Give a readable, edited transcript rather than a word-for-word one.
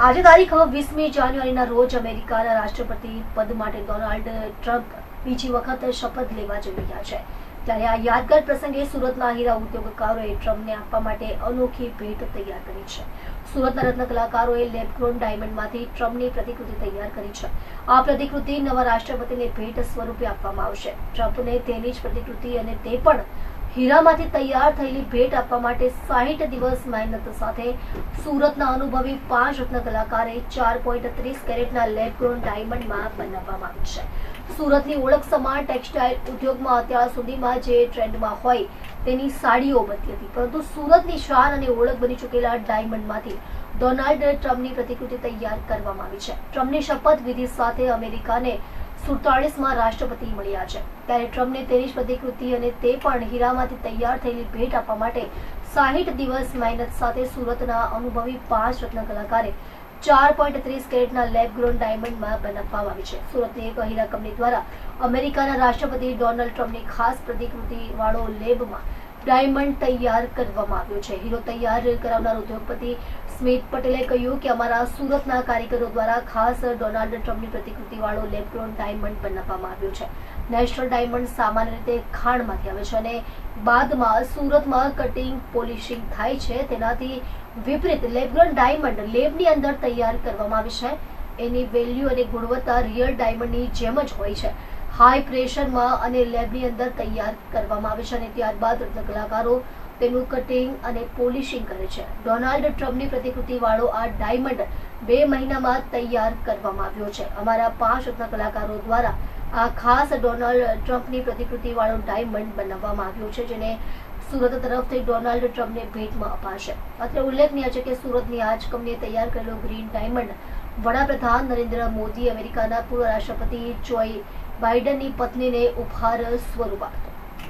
આજે તારીખ 20મી જાન્યુઆરીના રોજ અમેરિકાના રાષ્ટ્રપતિ પદ માટે ડોનાલ્ડ ટ્રમ્પ બીજી વખત શપથ લેવા જઈ રહ્યા છે. ત્યારે આ યાદગાર પ્રસંગે સુરતના હીરા ઉદ્યોગકારોએ ટ્રમ્પને આપવા માટે અનોખી ભેટ તૈયાર કરી છે. સુરતના રત્ન કલાકારોએ લેબગ્રોન ડાયમંડમાંથી ટ્રમ્પની પ્રતિકૃતિ તૈયાર કરી છે. આ પ્રતિકૃતિ નવા રાષ્ટ્રપતિને ભેટ સ્વરૂપે આપવામાં આવશે. ટ્રમ્પને તેની જ પ્રતિકૃતિ અને તે પણ હીરામાંથી તૈયાર થયેલી ભેટ આપવા માટે 60 દિવસ મહેનત સાથે સુરતના અનુભવી 5 રત્ન કલાકારે 4.30 કેરેટના લેબગ્રોન ડાયમંડમાં બનાવવામાં આવી છે. સુરતની ઓળખ સમાન ટેક્સટાઇલ ઉદ્યોગમાં અત્યાર સુધીમાં જે ટ્રેન્ડમાં હોય તેની સાડીઓ બનતી હતી, પરંતુ સુરતની શાન અને ઓળખ બની ચૂકેલા ડાયમંડમાંથી ડોનાલ્ડ ટ્રમ્પની પ્રતિકૃતિ તૈયાર કરવામાં આવી છે. ટ્રમ્પની શપથ વિધિ સાથે અમેરિકાને 47માં રાષ્ટ્રપતિ મળ્યા છે. ત્યારે ટ્રમ્પને તેની જ પ્રતિકૃતિ અને તે પણ હીરામાંથી તૈયાર થયેલી ભેટ આપવા માટે 60 દિવસ મહેનત સાથે સુરતના અનુભવી 5 રત્ન કલાકારે 4.30 કેરેટના લેબગ્રોન ડાયમંડમાં બનાવવામાં આવી છે. સુરતની એક હીરા કંપની દ્વારા અમેરિકાના રાષ્ટ્રપતિ ડોનાલ્ડ ટ્રમ્પની ખાસ પ્રતિકૃતિ વાળો લેબમાં ડાયમંડ તૈયાર કરવામાં આવ્યો છે. હીરો તૈયાર કરાવનાર ઉદ્યોગપતિ સ્મિત પટેલે કહ્યું કે અમારા સુરતના કારીગરો દ્વારા ખાસ ડોનાલ્ડ ટ્રમ્પની પ્રતિકૃતિ વાળો લેબગ્રોન ડાયમંડ બનાવવામાં આવ્યો છે. નેશનલ ડાયમંડ સામાન્ય રીતે ખાણમાંથી આવે છે અને બાદમાં સુરતમાં કટિંગ પોલિશિંગ થાય છે. તેનાથી વિપરીત લેબગ્રોન ડાયમંડ લેબની અંદર તૈયાર કરવામાં આવે છે. એની વેલ્યુ અને ગુણવત્તા રિયલ ડાયમંડની જેમ જ હોય છે. હાઈ પ્રેશરમાં અને લેબની અંદર તૈયાર કરવામાં આવે છે અને ત્યારબાદ રત્ન કલાકારો તેનું કટિંગ અને પોલિશિંગ કરે છે. ડોનાલ્ડ ટ્રમ્પની પ્રતિકૃતિ વાળો આ ડાયમંડ 2 મહિનામાં તૈયાર કરવામાં આવ્યો છે. અમારા 5 રત્ન કલાકારો દ્વારા આ ખાસ ડોનાલ્ડ ટ્રમ્પની પ્રતિકૃતિ વાળો ડાયમંડ બનાવવામાં આવ્યો છે, જેને સુરત તરફથી ડોનાલ્ડ ટ્રમ્પને ભેટમાં અપાશે. અત્રે ઉલ્લેખનીય છે કે સુરતની આ જ કંપનીએ તૈયાર કરેલો ગ્રીન ડાયમંડ વડાપ્રધાન નરેન્દ્ર મોદી, અમેરિકાના પૂર્વ રાષ્ટ્રપતિ જોય બાઇડનની પત્નીને ઉપહાર સ્વરૂપ આપ્યો.